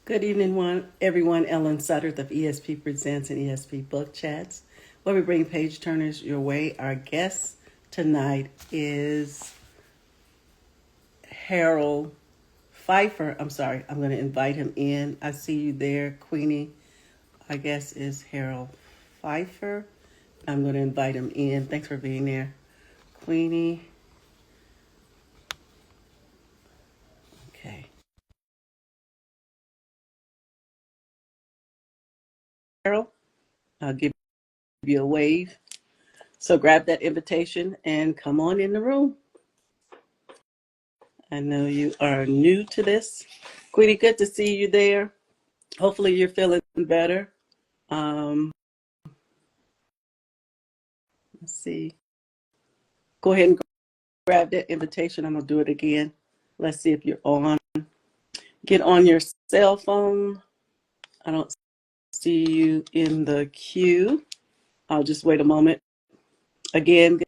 Good evening, everyone. Ellen Sutterth of ESP Presents and ESP Book Chats, where we bring page turners your way. Our guest tonight is Harold Phifer. I'm sorry, I'm going to invite him in. I see you there, Queenie. I guess is Harold Phifer. I'm going to invite him in. Thanks for being there, Queenie. Okay. Harold, I'll give you a wave. So grab that invitation and come on in the room. I know you are new to this. Queenie, good to see you there. Hopefully you're feeling better. Um, let's see. Go ahead and grab that invitation. I'm going to do it again. Let's see if you're on. Get on your cell phone. I don't see you in the queue. I'll just wait a moment. Again,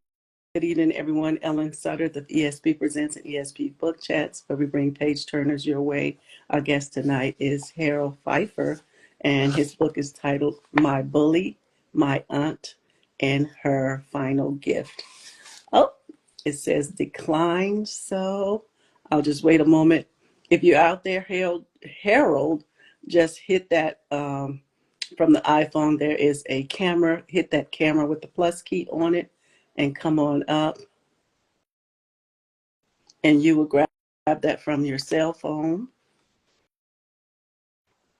good evening, everyone. Ellen Sutter of ESP Presents and ESP Book Chats, where we bring page turners your way. Our guest tonight is Harold Phifer, and his book is titled My Bully, My Aunt, and Her Final Gift. Oh, it says declined, so I'll just wait a moment. If you're out there, Harold, just hit that from the iPhone. There is a camera. Hit that camera with the plus key on it and come on up. And you will grab that from your cell phone.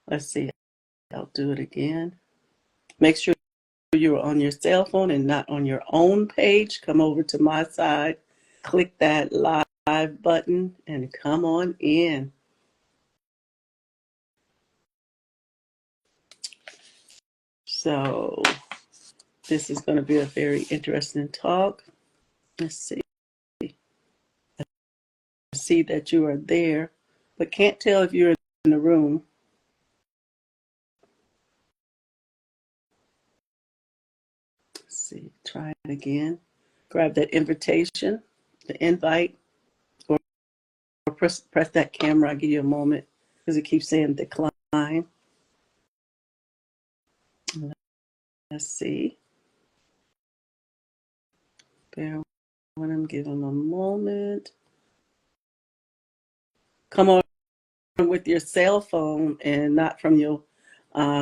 Let's see. I'll do it again. Make sure you're on your cell phone and not on your own page. Come over to my side. Click that live button and come on in. So this is going to be a very interesting talk. Let's see. I see that you are there, but can't tell if you're in the room. Let's see. Try it again. Grab that invitation, the invite, or press that camera. I'll give you a moment because it keeps saying decline. Let's see. Bear with him. Give him a moment. Come on with your cell phone and not from your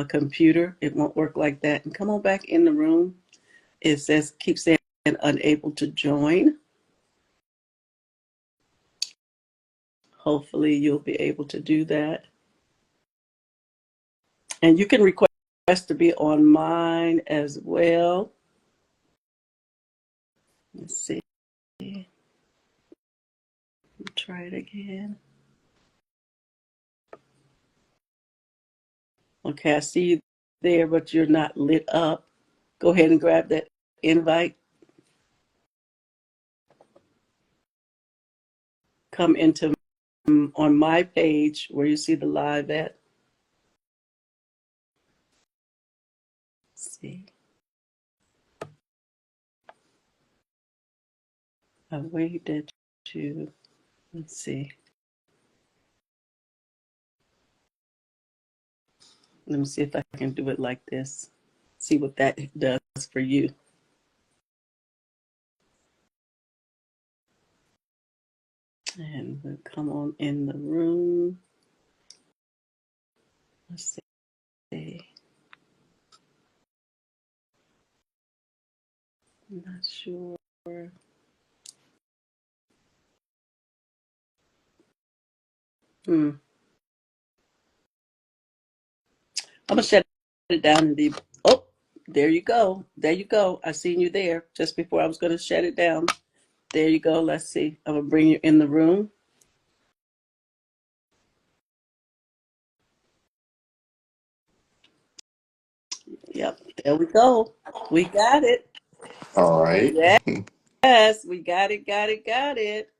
computer. It won't work like that. And come on back in the room. It says, keep saying unable to join. Hopefully you'll be able to do that. And you can request to be on mine as well. Let's see. Try it again. Okay, I see you there, but you're not lit up. Go ahead and grab that invite. Come into on my page where you see the live at. Let's see. I waved at you. Let's see. Let me see if I can do it like this. See what that does for you. And we'll come on in the room. Let's see. I'm not sure. I'm gonna shut it down and leave. Oh, there you go. There you go. I seen you there just before I was gonna shut it down. There you go. Let's see. I'm gonna bring you in the room. Yep. There we go. We got it. All right. Yes, we got it. Got it. Got it.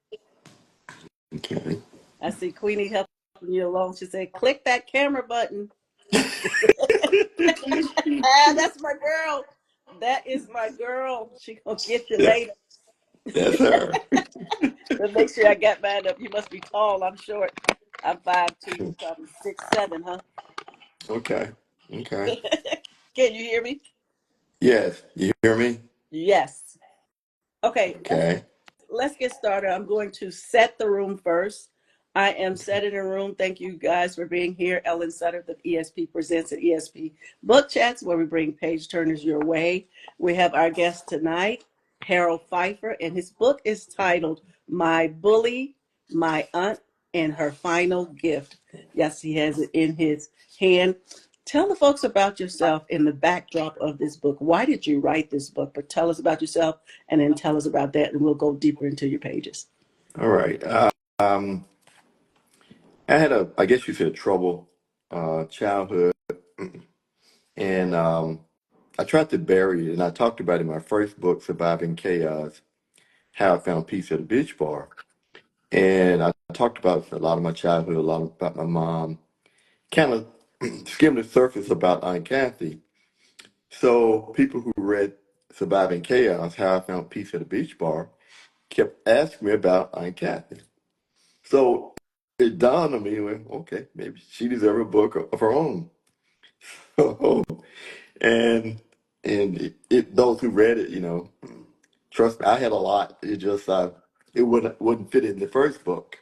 Okay. I see Queenie helping you along. She said, "Click that camera button." That's my girl. That is my girl. She gonna get you Yeah, later. that's her. But make sure I got mine up. You must be tall. I'm short. I'm 5'2", you're probably 6'7", huh? Okay. Okay. Can you hear me? Yes. You hear me? Yes. Okay, Okay. let's get started. I'm going to set the room first. I am setting the room. Thank you guys for being here. Ellen Sutter, the ESP Presents and ESP Book Chats, where we bring page turners your way. We have our guest tonight, Harold Phifer, and his book is titled My Bully, My Aunt, and Her Final Gift. Yes, he has it in his hand. Tell the folks about yourself in the backdrop of this book. Why did you write this book? But tell us about yourself and then tell us about that, and we'll go deeper into your pages. All right. Um, I had I guess you said, trouble childhood, and I tried to bury it, and I talked about it in my first book, Surviving Chaos: How I Found Peace at a Beach Bar. And I talked about a lot of my childhood, a lot about my mom, kind of skimmed the surface about Aunt Kathy. So people who read Surviving Chaos: How I Found Peace at a Beach Bar kept asking me about Aunt Kathy. So it dawned on me, well, okay, maybe she deserves a book of her own. and those who read it, trust me, I had a lot. It just it wouldn't fit in the first book.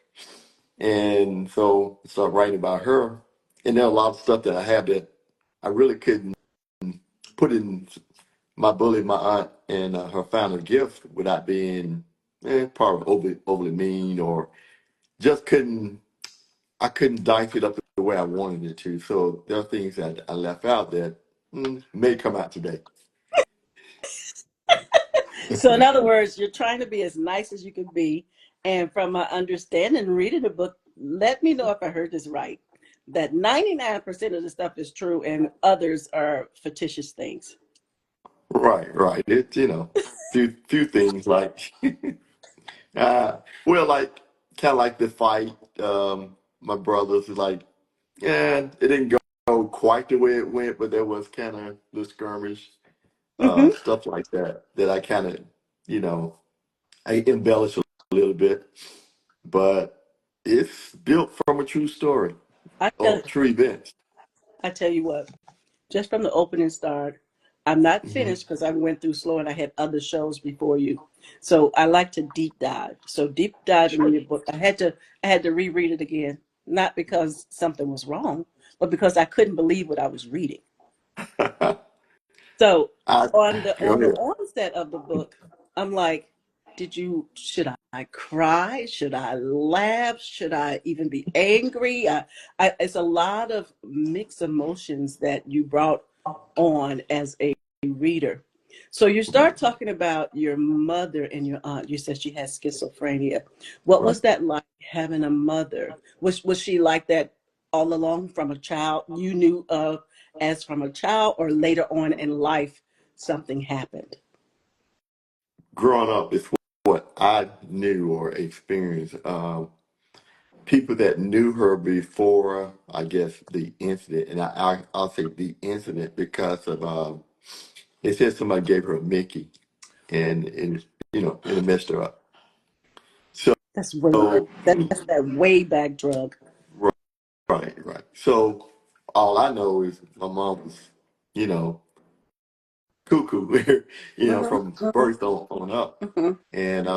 And so I started writing about her. And there are a lot of stuff that I have that I really couldn't put in my bully, my aunt, and her final gift without being probably overly mean, or just I couldn't dice it up the way I wanted it to. So there are things that I left out that may come out today. So, in other words, you're trying to be as nice as you can be. And from my understanding, reading the book, let me know if I heard this right, that 99% of the stuff is true and others are fictitious things. Right, right. It few things like well, like kind of like the fight. My brothers is like, yeah, it didn't go quite the way it went, but there was kind of the skirmish, Hmm. stuff like that. That I kind of, you know, I embellish a little bit, but it's built from a true story I tell, or true events. I tell you what, just from the opening start, I'm not Hmm. finished because I went through slow and I had other shows before you. So I like to deep dive. So deep dive into Sure. your book. I had to reread it again, not because something was wrong, but because I couldn't believe what I was reading. So I on the go on the ahead. onset of the book, I'm like, should I cry? Should I laugh? Should I even be angry? It's a lot of mixed emotions that you brought on as a reader. So you start talking about your mother and your aunt. You said she has schizophrenia. What Right. was that like having a mother? Was she like that all along from a child? You knew of as from a child, or later on in life something happened? Growing up is what I knew or experienced. People that knew her before, I guess, the incident, and I'll say the incident because of it said somebody gave her a Mickey, and and it messed her up. That's way So that's that way back drug. right, right. So all I know is my mom was, you know, cuckoo, from Hmm. birth on up, Hmm. and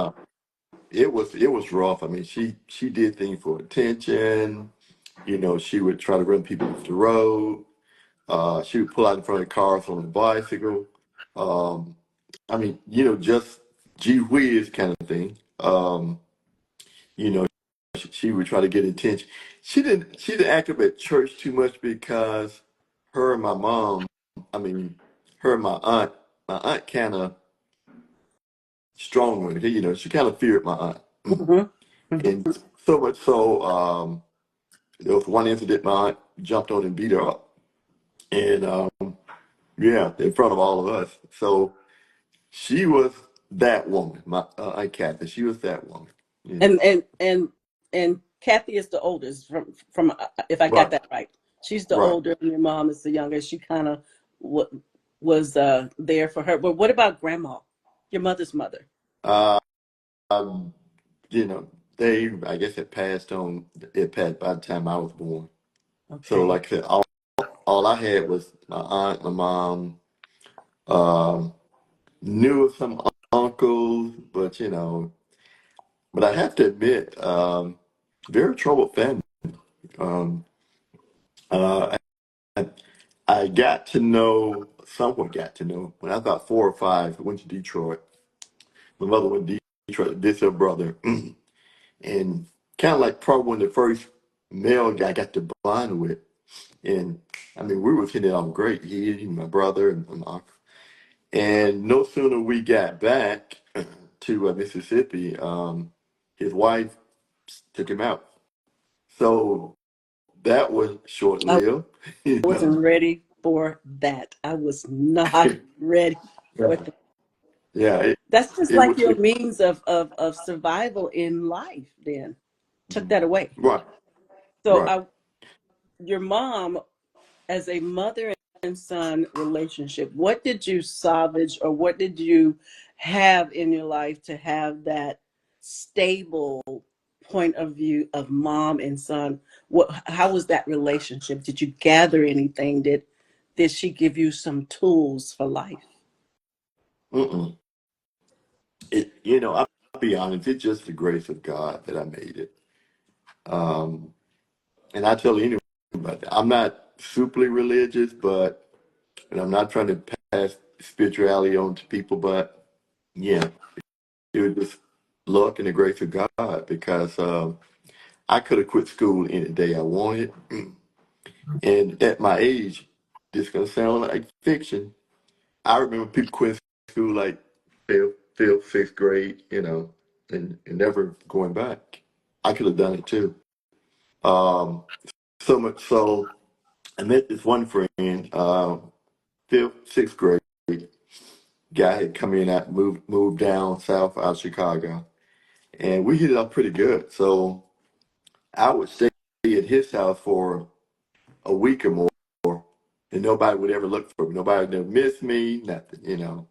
it was rough. I mean, she did things for attention. She would try to run people off the road. She would pull out in front of cars on a bicycle. Um, I mean, just gee whiz kind of thing. You know, she would try to get attention. She didn't act up at church too much because her and my mom, I mean, her and my aunt kind of strong with it. She kind of feared my aunt. Hmm. And so much so, there was one incident my aunt jumped on and beat her up. And yeah, in front of all of us. So she was that woman, my Aunt Kathy. She was that woman. You know. And Kathy is the oldest from if I got Right, that right. She's the right. older and your mom is the youngest. She kind of was there for her. But what about grandma, your mother's mother? Uh, um, you know, they, I guess, had passed on. It passed by the time I was born. So, Okay. like I said, all I had was my aunt, my mom, um, knew of some uncles, but but I have to admit, very troubled family. Um, uh, I, I got to know, somewhat got to know, when I was about 4 or 5, I went to Detroit. My mother went to Detroit, this her brother, and kind of like probably one of the first male guy I got to bond with. And I mean, we was hitting it off great. He my brother, and my uncle. And no sooner we got back to Mississippi, his wife took him out. So that was short I lived, wasn't ready for that. I was not ready for Yeah, that. yeah, That's just it like was your means of survival in life, then. Took that away. right, So right. your mom, as a mother and son relationship, what did you salvage or what did you have in your life to have that stable point of view of mom and son? How was that relationship? Did you gather anything? Did she give you some tools for life? Mm-mm. I'll be honest, it's just the grace of God that I made it. Um, and I tell anyone about that. I'm not superly religious, but and I'm not trying to pass spirituality on to people, but yeah, it was just luck and the grace of God because I could have quit school any day I wanted. And at my age, this gonna sound like fiction. I remember people quitting school like fifth, sixth grade, and never going back. I could have done it too. Um, so much so, I met this one friend, fifth, sixth grade guy had come in out moved down south out of Chicago, and we hit it up pretty good. So I would stay at his house for a week or more, and nobody would ever look for me. Nobody would ever miss me, nothing.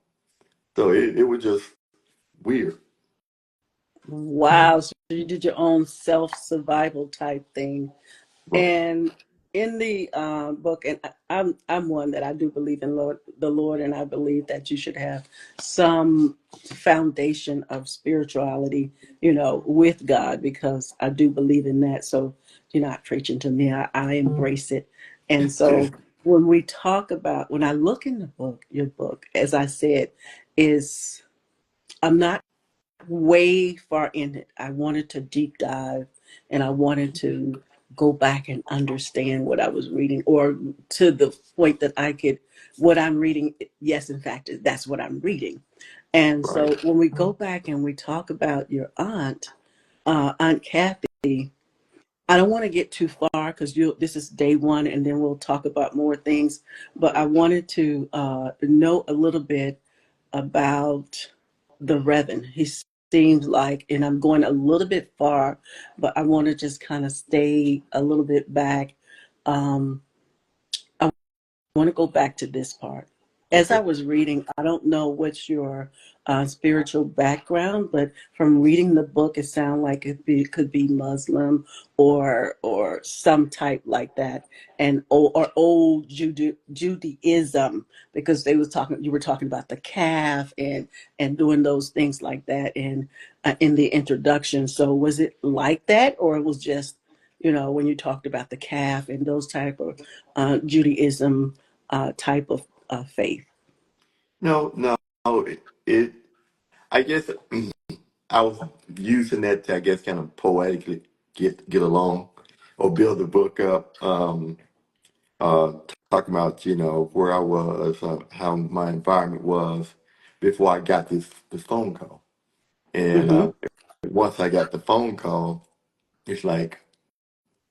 So it was just weird. Wow. So you did your own self survival type thing. Right. And in the book, and I'm one that I do believe in the Lord, and I believe that you should have some foundation of spirituality, with God, because I do believe in that. So you're not preaching to me; I embrace it. And so when I look in the book, your book, as I said, is I'm not way far in it. I wanted to deep dive and I wanted to go back and understand what I was reading, or to the point that what I'm reading, yes, in fact, that's what I'm reading. And Right. so when we go back and we talk about your Aunt Kathy, I don't want to get too far because this is day one and then we'll talk about more things. But I wanted to know a little bit about the Reverend. He seems like, and I'm going a little bit far, but I want to just kind of stay a little bit back. Um, I want to go back to this part. As I Okay. was reading, I don't know what's your spiritual background, but from reading the book, it sounded like it could be Muslim or some type like that, and or old Judaism, because you were talking about the calf and doing those things like that in the introduction. So was it like that, or it was just when you talked about the calf and those type of Judaism type of faith? No, no, it I guess I was using that to, I guess, kind of poetically get along or build the book up. Uh, Talking about where I was, how my environment was before I got this phone call, and Mm-hmm. once I got the phone call, it's like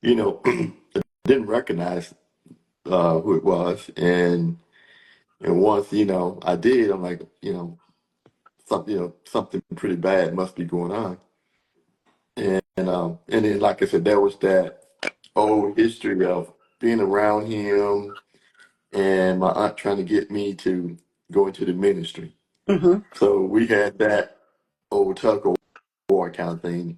I didn't recognize who it was, and once I did, I'm like something pretty bad must be going on. And then, like I said, there was that old history of being around him and my aunt trying to get me to go into the ministry. Mm-hmm. So we had that old tug of war boy kind of thing.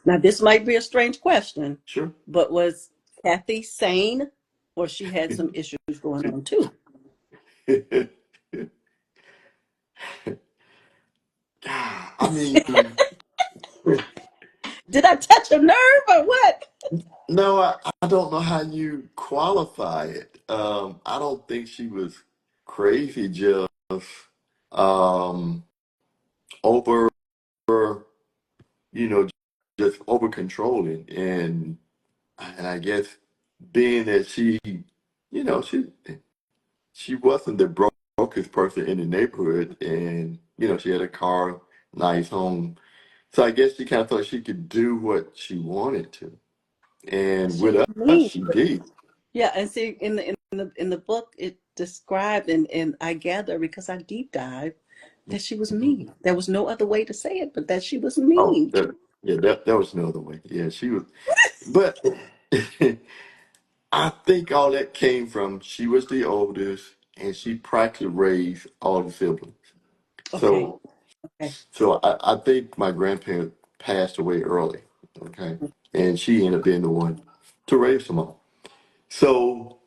Now, this might be a strange question, Sure. but was Kathy sane, or she had some issues going on too? I mean, Did I touch a nerve or what? no, I don't know how you qualify it. I don't think she was crazy, just um, over, you know, just over controlling, and I guess being that you know, she wasn't the brokest person in the neighborhood, and you know, she had a car, nice home, so I guess she kind of thought she could do what she wanted to, and She with was us, mean. she did. Yeah, and see in the book it described, and I gather because I deep dive, that she was mean. There was no other way to say it, but that she was Oh, mean. yeah, that was no other way. Yeah, she was, but I think all that came from she was the oldest, and she practically raised all the siblings. Okay, So, okay, I think my grandparents passed away early. Okay, and she ended up being the one to raise them all. So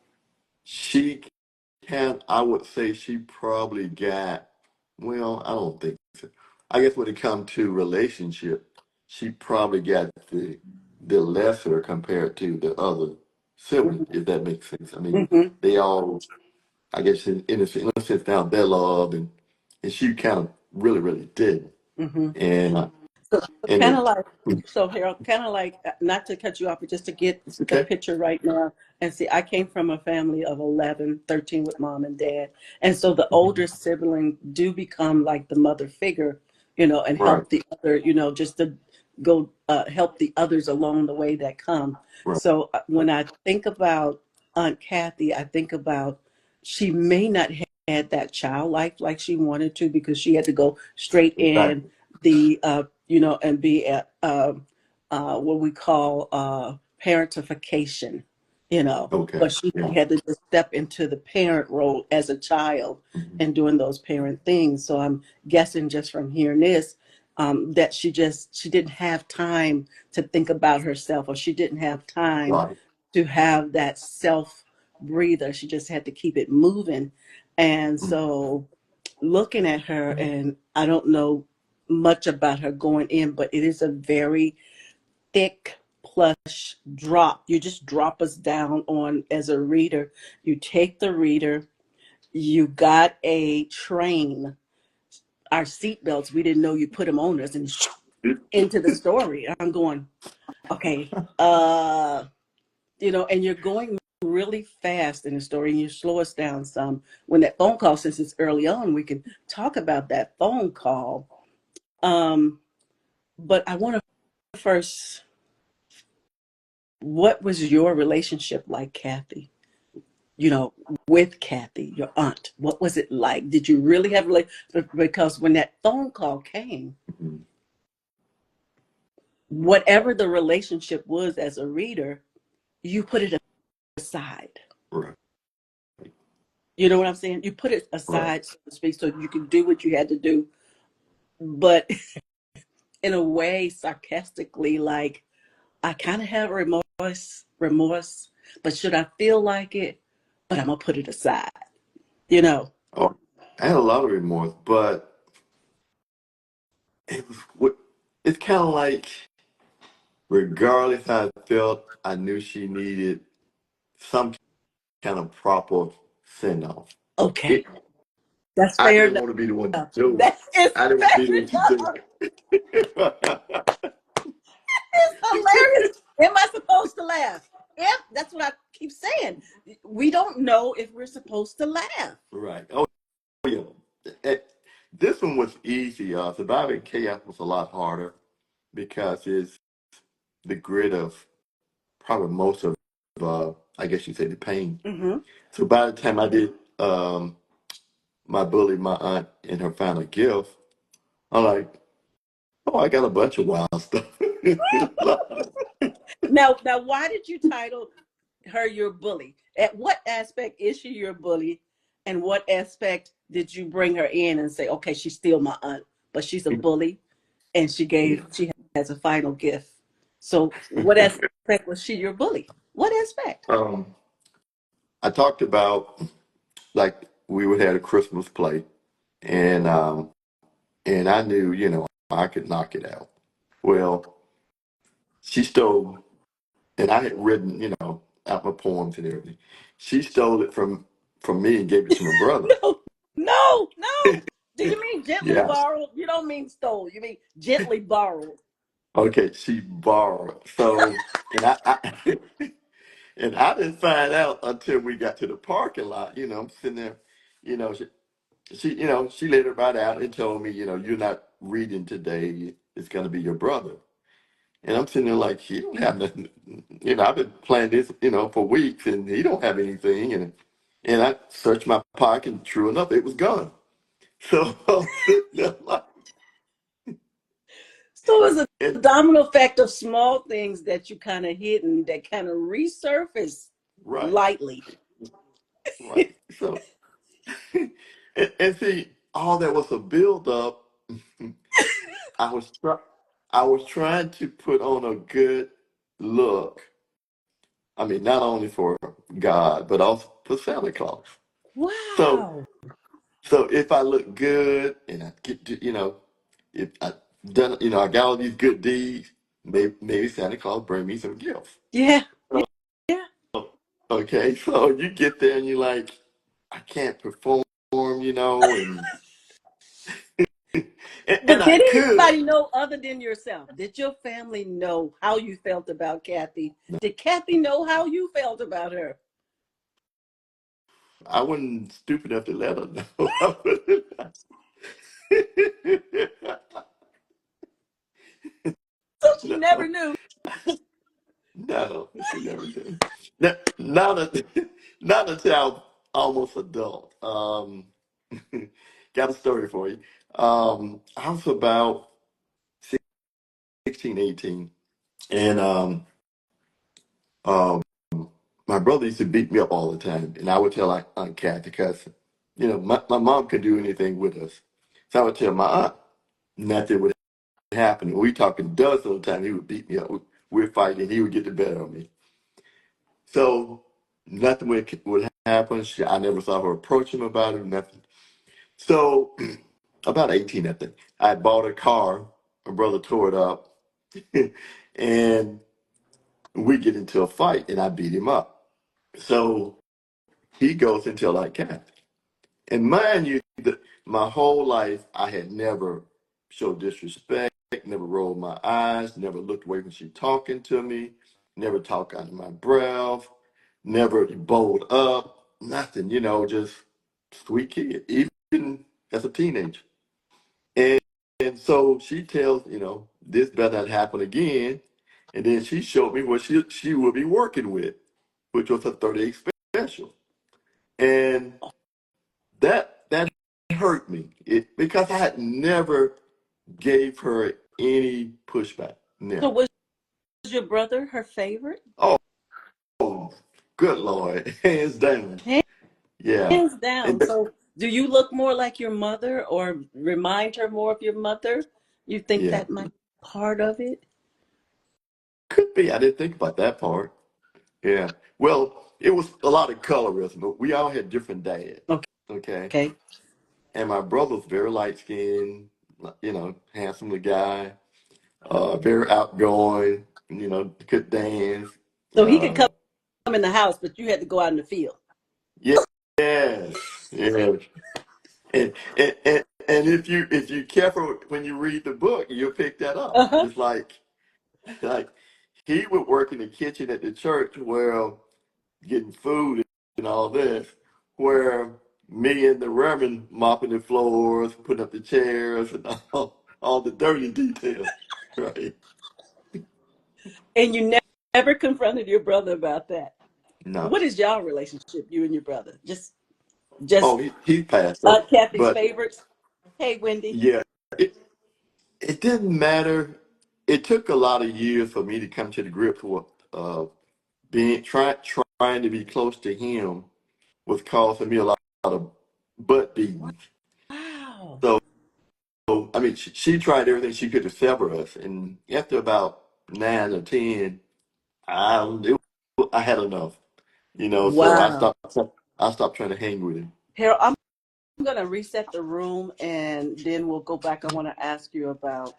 she I would say she probably got, well, I don't think so. I guess when it comes to relationship, she probably got the lesser compared to the other siblings, if that makes sense. I mean, mm-hmm, they all, I guess, in a sense, down their love, and she kind of really, really did. mm-hmm. And So and kind of it, like, so Harold, kind of like, not to cut you off, but just to get it's the okay. picture right now. And see, I came from a family of 11, 13 with mom and dad. And so the older Mhm. sibling do become like the mother figure, and Right, help the other, just to go help the others along the way that come. right, So when I think about Aunt Kathy, I think about she may not have had that child life like she wanted to, because she had to go straight in exactly. the and be at what we call parentification, Okay, but she yeah. had to just step into the parent role as a child Mhm. and doing those parent things. So I'm guessing just from hearing this, that she didn't have time to think about herself, or she didn't have time Right. to have that self breather. She just had to keep it moving. And Mhm. so looking at her, and I don't know much about her going in, but it is a very thick plush drop. You just drop us down on as a reader. You take the reader, you got a train, our seatbelts, we didn't know you put them on us, and into the story. I'm going, okay, and you're going really fast in the story, and you slow us down some. When that phone call, since it's early on, we can talk about that phone call. Um, but I want to first, what was your relationship like, Kathy? With Kathy, your aunt. What was it like? Did you really have because when that phone call came, Mhm. whatever the relationship was as a reader, you put it aside. Right, You know what I'm saying? You put it right. aside, so to speak, so you could do what you had to do, but in a way, sarcastically, like, I kind of have remorse, but should I feel like it? But I'm gonna put it aside. You know. Oh, I had a lot of remorse, but it was what it's kind of like, regardless how I felt, I knew she needed some kind of proper send off. Okay, It, that's I fair didn't enough. want to be the one to do it. That is I didn't want to be the fair one to do enough. it. It's hilarious. Am I supposed to laugh? Yep, that's what I keep saying. We don't know if we're supposed to laugh. Right. Oh, yeah. Eh, This one was easy. Surviving chaos was a lot harder because it's the grit of probably most of, I guess you say, the pain. Mm-hmm. So by the time I did my bully, my aunt, and her final gift, I'm like, oh, I got a bunch of wild stuff. Now, why did you title her your bully? At what aspect is she your bully, and what aspect did you bring her in and say, okay, she's still my aunt, but she's a bully? and she has a final gift. So what aspect was she your bully? What aspect? um, I talked about like we would have a Christmas play, and and I knew, I could knock it out. Well, she stole, and I had written, out my poems and everything. She stole it from me and gave it to my brother. No, no, no. Do you mean gently Yeah. borrowed? You don't mean stole. You mean gently borrowed. Okay, she borrowed. So, and I and I didn't find out until we got to the parking lot. I'm sitting there, you know, she let it right out and told me, you're not reading today. It's going to be your brother. And I'm sitting there like, he don't have nothing. I've been playing this, for weeks, and he don't have anything. And I searched my pocket, and true enough, it was gone. So I'm sitting there like, So it was a and, domino effect of small things that you kind of hidden that kind of resurface right, lightly. right. So, and see, all that was a build up. I was try, I was trying to put on a good look. I mean, not only for God, but also for Santa Claus. So, Wow. so if I look good and I get to, if I done, I got all these good deeds, maybe Santa Claus bring me some gifts. Yeah. So, Yeah. okay, so you get there and you're like, I can't perform, and and But I did could. anybody know other than yourself? Did your family know how you felt about Kathy? Did Kathy know how you felt about her? I wasn't stupid enough to let her know. I wouldn't- So she never no, knew. no, she never did. Not, not until I was almost adult. Got a story for you. I was about 16, 18, and um, my brother used to beat me up all the time, and I would tell Aunt Kathy because, my mom could do anything with us. So I would tell my aunt nothing would happen. We talking dozens of times, he would beat me up. We're fighting, he would get the better of me. So nothing would happen. I never saw her approach him about it, nothing. So about 18, I think, I bought a car. My brother tore it up, and we get into a fight, and I beat him up. So he goes and tell Aunt Kathy. And mind you, my whole life, I had never showed disrespect, never rolled my eyes, never looked away when she talking to me, never talked under my breath, never bowled up, nothing, just sweet kid, even as a teenager. And, and so she tells, this better not happen again. And then she showed me what she would be working with, which was a 38 special. And that hurt me because I had never gave her any pushback. So Never. was your brother her favorite? Oh, good Lord, hands down. Yeah. Hands down. And So do you look more like your mother or remind her more of your mother? You think yeah, that might be part of it? could be. I didn't think about that part. Yeah. Well, it was a lot of colorism, but we all had different dads. Okay. Okay. And my brother was very light skinned, handsome little guy, very outgoing, could dance. So he could Uh, come in the house, but you had to go out in the field. yeah, yes, yes. And if you careful when you read the book, you'll pick that up. Uh-huh. It's like he would work in the kitchen at the church where getting food and all this, where me and the Reverend mopping the floors, putting up the chairs, and all the dirty details. Right? And you never confronted your brother about that. No. What is y'all relationship, you and your brother? Just Oh, he passed up, Kathy's but favorites. Hey, Wendy. yeah, it it didn't matter. It took a lot of years for me to come to the grips with trying to be close to him was costing me a lot of butt beatings. Wow. So I mean, she tried everything she could to sever us, and after about 9 or 10, I had enough, so Wow. I stopped trying to hang with him. Harold, I'm going to reset the room and then we'll go back. I want to ask you about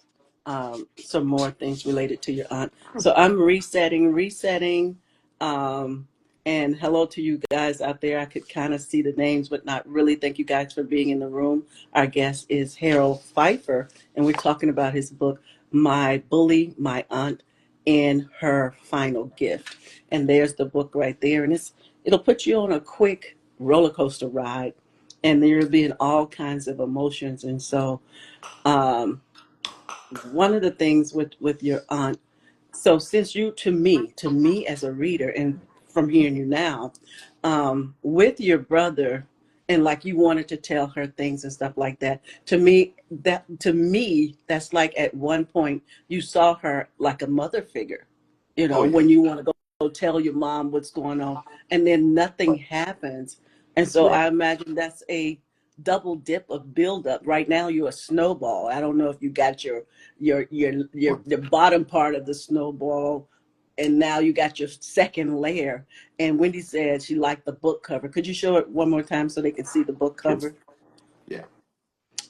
some more things related to your aunt. So I'm resetting. Um, and hello to you guys out there. I could kind of see the names, but not really. Thank you guys for being in the room. Our guest is Harold Phifer, and we're talking about his book, My Bully, My Aunt, in Her Final Gift. And there's the book right there. And it'll put you on a quick roller coaster ride and there'll be all kinds of emotions. And so, um, one of the things with your aunt, so since you to me as a reader, and from hearing you now, with your brother, and like you wanted to tell her things and stuff like that. To me, that's like at one point you saw her like a mother figure, Oh yeah, when you want to go tell your mom what's going on, and then nothing happens. And so right. I imagine that's a double dip of buildup. Right now you're a snowball. I don't know if you got the bottom part of the snowball, and now you got your second layer. And Wendy said she liked the book cover. Could you show it one more time so they could see the book Yes, cover? yeah.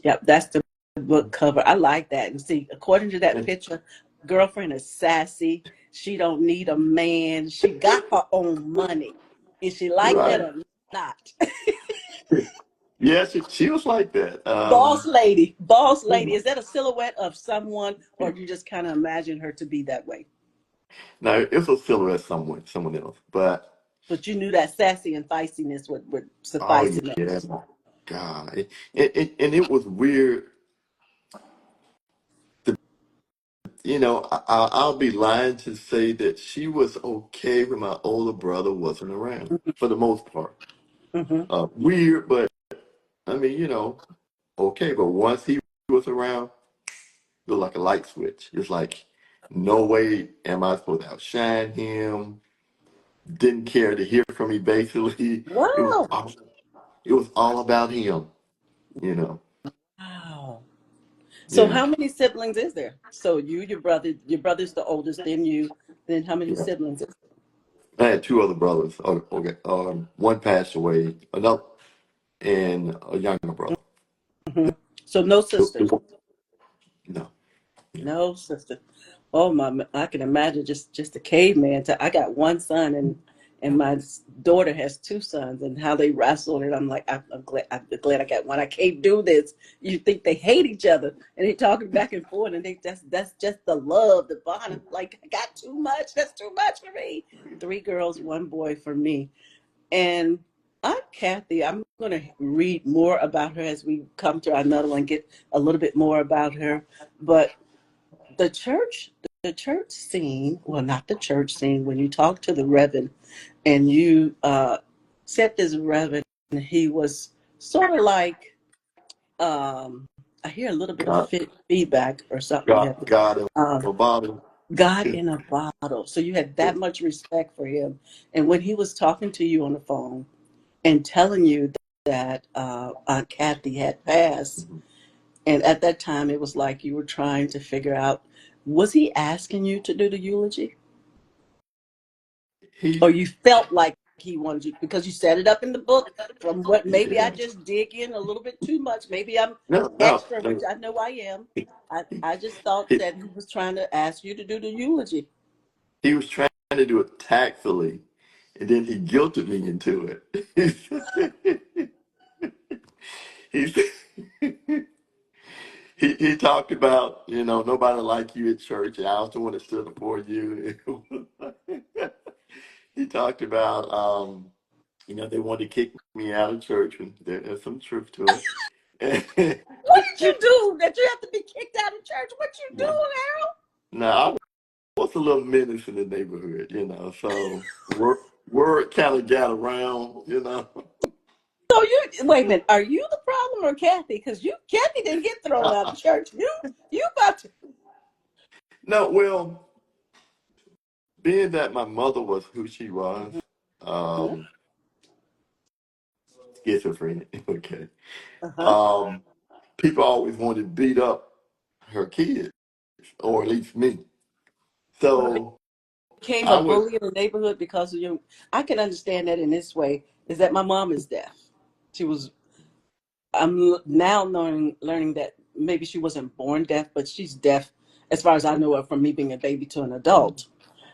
Yep, that's the book cover. I like that. And see, according to that And- picture, girlfriend is sassy. She don't need a man. She got her own money. Is she like that right. or not? Yeah, she was like that. Boss lady, boss lady. Is that a silhouette of someone, or you just kind of imagine her to be that way? Now it's a silhouette someone else, but But you knew that sassy and feistiness would oh suffice enough. yeah, my God, and it was weird. The, I'll be lying to say that she was okay when my older brother wasn't around for the most part. Hmm. Weird, but I mean, okay. But once he was around, it was like a light switch. It's like, no way am I supposed to outshine him. Didn't care to hear from me. Basically, it was Wow. all, it was all about him. You know, Wow. So yeah, how many siblings is there? So your brother's the oldest, then you, then how many yeah. siblings is I had two other brothers. Okay, one passed away, another, and a younger brother. there? Hmm. So no It- sisters. it- No, yeah. No sister. Oh my! I can imagine just a caveman. I got one son, and my daughter has two sons, and how they wrestled. And I'm like, I'm glad I got one. I can't do this. You think they hate each other, and they talking back and forth, and that's just the love, the bond. I'm like, I got too much. That's too much for me. Three girls, one boy for me. And Aunt Kathy, I'm going to read more about her as we come to another one, get a little bit more about her. But the church the church scene, well, not the church scene, when you talk to the reverend and you said this reverend, he was sort of like, um I hear a little bit of God, feedback or something you God, have to, God, and um Obama. God in a bottle. So you had that much respect for him, and when he was talking to you on the phone and telling you that Aunt Kathy had passed. And at that time, it was like you were trying to figure out, was he asking you to do the eulogy? Or He, you felt like he wanted you because you set it up in the book from what maybe I yeah, just dig in a little bit too much. Maybe I'm no, no, extra, which no. I know I am. I just thought He, that he was trying to ask you to do the eulogy. he was trying to do it tactfully, and then he guilted me into it. He, he talked about, nobody like you at church, and I was the one that stood before you. He talked about, they wanted to kick me out of church, and there's some truth to it. What did you do that you have to be kicked out of church? What you No, doing, Harold? no, I was a little menace in the neighborhood, so word kind of got around. So you wait a minute. Are you the problem or Kathy? Because Kathy didn't get thrown out of church. You about to. No, well, being that my mother was who she was, Uh um, schizophrenic, okay. huh. Um, People always wanted to beat up. her kids, or at least me. Well, So became a I would, bully in the neighborhood because of you. I can understand that in this way is that my mom is deaf. She was. Now learning that maybe she wasn't born deaf, but she's deaf as far as I know her from me being a baby to an adult.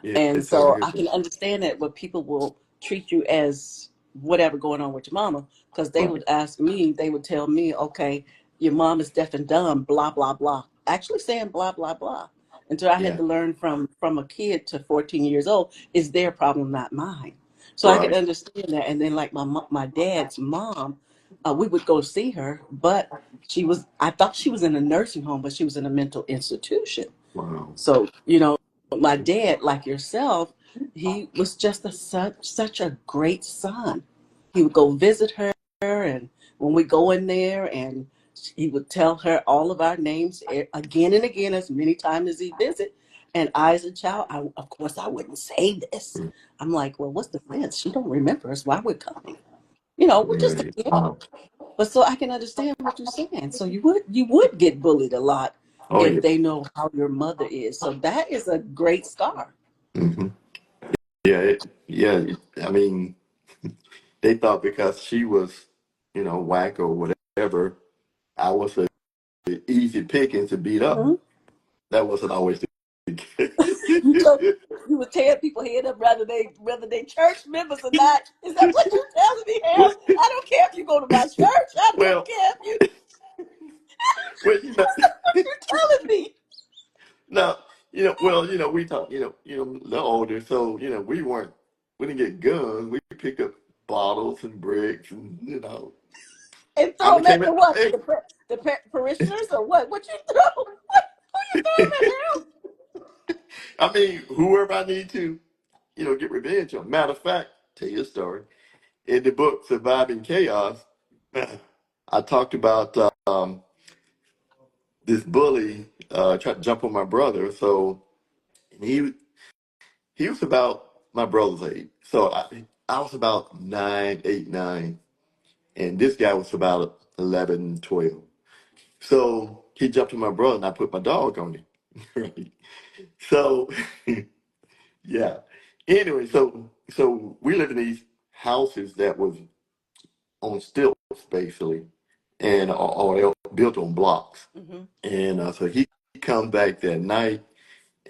yeah, And sorry to so hear I can that. understand that where people will treat you as whatever going on with your mama, because they would Right. ask me, they would tell me, okay, your mom is deaf and dumb, blah, blah, blah. Actually saying blah, blah, blah. Until I had Yeah. to learn from a kid to 14 years old, is their problem, not mine. So I could Right. understand that. And then like my dad's mom, we would go see her, but I thought she was in a nursing home, but she was in a mental institution. Wow. So, my dad, like yourself, he was just such a great son. He would go visit her, and when we go in there, and he would tell her all of our names again and again, as many times as he visit. And I, as a child, of course, I wouldn't say this. I'm like, well, what's the difference? She don't remember us why we're coming. We're just a Right. kid. But so I can understand what you're saying. So you would get bullied a lot Oh if yeah. they know how your mother is. So that is a great scar. Hmm. Yeah. Yeah. I mean, they thought because she was, whack or whatever, I was a easy picking to beat up. Hmm. That wasn't always the You told case. you would tear people head up rather they church members or not. Is that what you telling me, well, Harold? I don't care if you go to my church. I don't well, care if you. well, What you telling me? now, we talk, a little older, so, we didn't get guns. We picked up bottles and bricks and, And I throw them at became the a, what? hey, The parishioners or what? What you throw? Who you throw them at, Harold? I mean, whoever I need to, get revenge on. Matter of fact, tell you a story. In the book Surviving Chaos, I talked about this bully tried to jump on my brother. So he was about my brother's age. So I was about 9, 8, 9, and this guy was about 11, 12. So he jumped on my brother, and I put my dog on him. Right? So yeah. Anyway, so we live in these houses that was on stilts basically, and or they were built on blocks. Hmm. And so he comes back that night,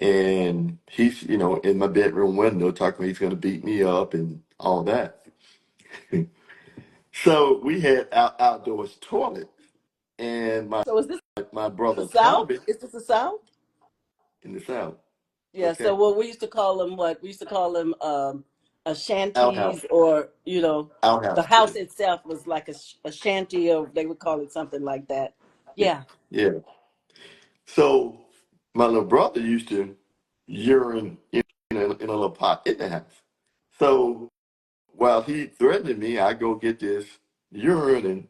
and he's in my bedroom window talking. He's going to beat me up and all that. So we had outdoors toilet, and my So is this my the brother's South? habit Is this the South? in the south. Yeah, so Okay, what we used to call them, what we used to call them, outhouse, shanties, or the outhouse house toilet. itself was like a shanty, or they would call it something like that. Yeah, Yeah. yeah. So my little brother used to urine in a little pot in the house. So while he threatened me, I go get this urine and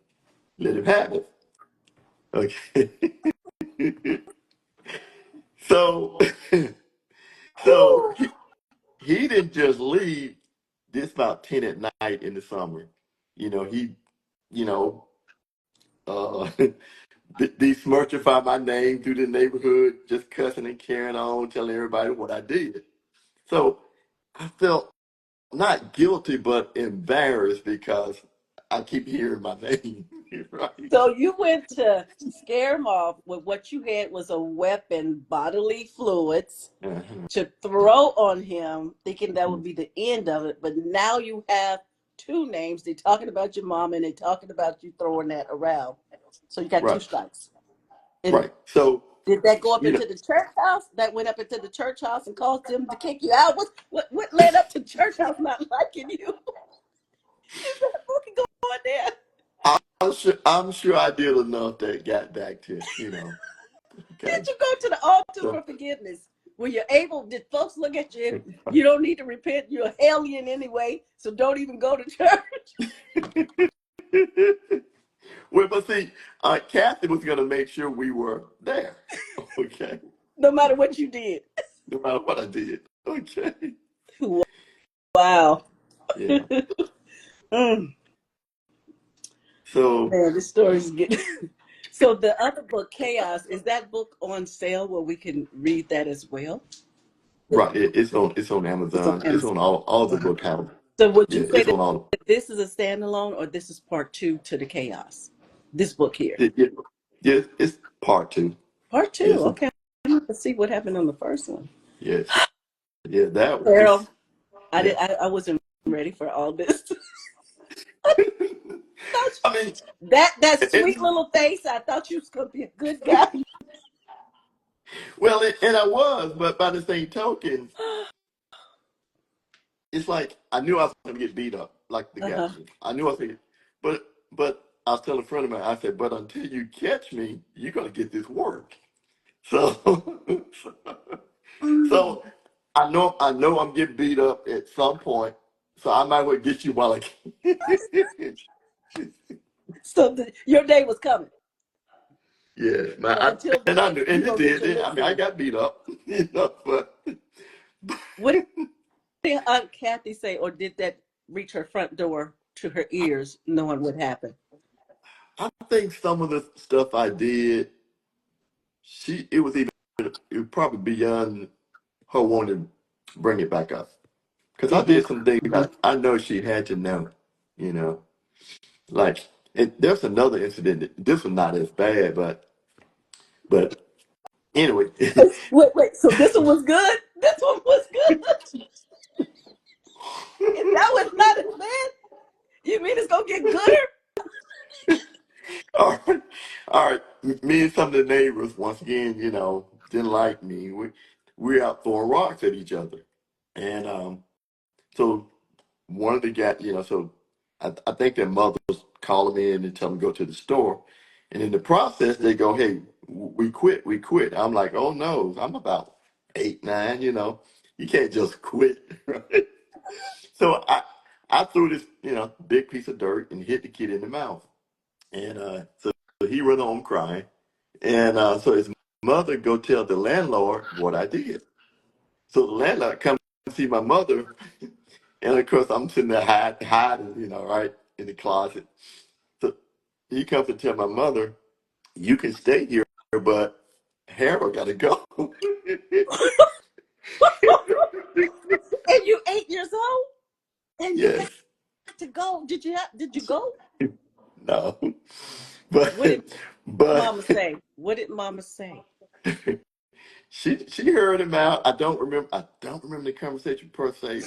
let him have it. Okay. So so Whew. he didn't just leave this about 10 at night in the summer. He, you know, uh besmirchify my name through the neighborhood, just cussing and carrying on, telling everybody what I did. So I felt not guilty but embarrassed because I keep hearing my name. Right. So you went to scare him off with what you had was a weapon, bodily fluids, Uh-huh. to throw on him, thinking that would be the end of it. But now you have two names. They're talking about your mom, and they're talking about you throwing that around. So you got two Right. strikes. And Right. So, did that go up you know, into the church house? That went up into the church house and caused them to kick you out? What led up to church house not liking you? Is that bookie going there? I'm sure I did enough that got back to, Did okay. you go to the altar So for forgiveness? Were you able? Did folks look at you? You don't need to repent. You're a hellion anyway, so don't even go to church. well, but see, Kathy was gonna make sure we were there. Okay. No matter what you did. No matter what I did. Okay. Wow. Yeah. Mm, So man, this story's getting. So the other book, Chaos, is that book on sale where we can read that as well? Right. It's on It's on Amazon. It's Amazon. on all the Uh-huh. book houses. So would Yeah, you say it's that on all. this is a standalone or this is part two to the Chaos? This book here. It, yeah, it's part two. Part two. Yes, Okay. Let's see what happened on the first one. yes, yeah. That was Carol, yeah. I wasn't ready for all this. I mean, That and sweet little face, I thought you was gonna be a good guy. well, and I was, but by the same token, it's like I knew I was going to get beat up, like the Uh-huh. Gabson. I knew I was going to, but I was telling a friend of mine. I said, but until you catch me, you're going to get this work. So, Mm. so I know I'm getting beat up at some point. So I might as well get you while I can. So your day was coming. Yeah, But until and I then, knew, you and it gonna get did. your I licks mean, I in. got beat up, but What did Aunt Kathy say, or did that reach her front door to her ears, knowing what happened? I think some of the stuff I did, it was even, it was probably beyond her wanting to bring it back up. Because I Mm-hmm. did some things Mm-hmm. I know she had to know, you know. Like, there's another incident. This was not as bad, but anyway. Wait. So this one was good. This one was good. If that was not as bad, you mean it's gonna get gooder? All right, all right. Me and some of the neighbors, once again, didn't like me. We out throwing rocks at each other, and so one of the guys, so I think their mothers call them in and tell them to go to the store. And in the process, they go, hey, we quit. I'm like, oh no, I'm about 8, 9, you can't just quit. Right? So I threw this, big piece of dirt and hit the kid in the mouth. And so he run home crying. And so his mother go tell the landlord what I did. So the landlord comes to see my mother. And of course, I'm sitting there hiding, right in the closet. So he comes to tell my mother, "You can stay here, but Harold got to go." And you 8 years old, and you got Yes, to go. Did you go? no, but What did but Mama say? What did Mama say? she heard him out. I don't remember the conversation per se,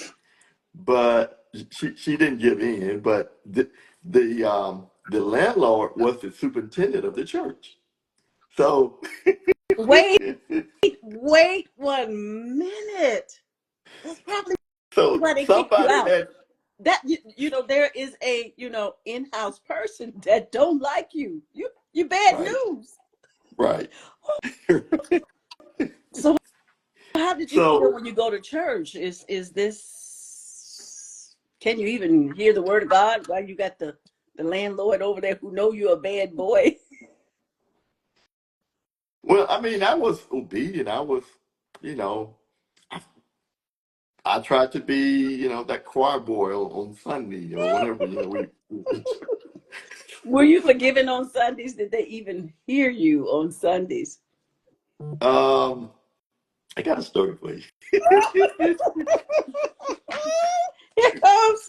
but she didn't give in. But the landlord was the superintendent of the church. So Wait, wait 1 minute. That's probably so why they kicked you somebody out. had That there is a in-house person that don't like you. You bad right, news. right. So how did you feel So when you go to church? Is this, can you even hear the word of God while you got the landlord over there who know you're a bad boy? well, I mean, I was obedient. You know, I, I tried to be, that choir boy on Sunday or whenever, Were you forgiven on Sundays? Did they even hear you on Sundays? um, I got a story for you.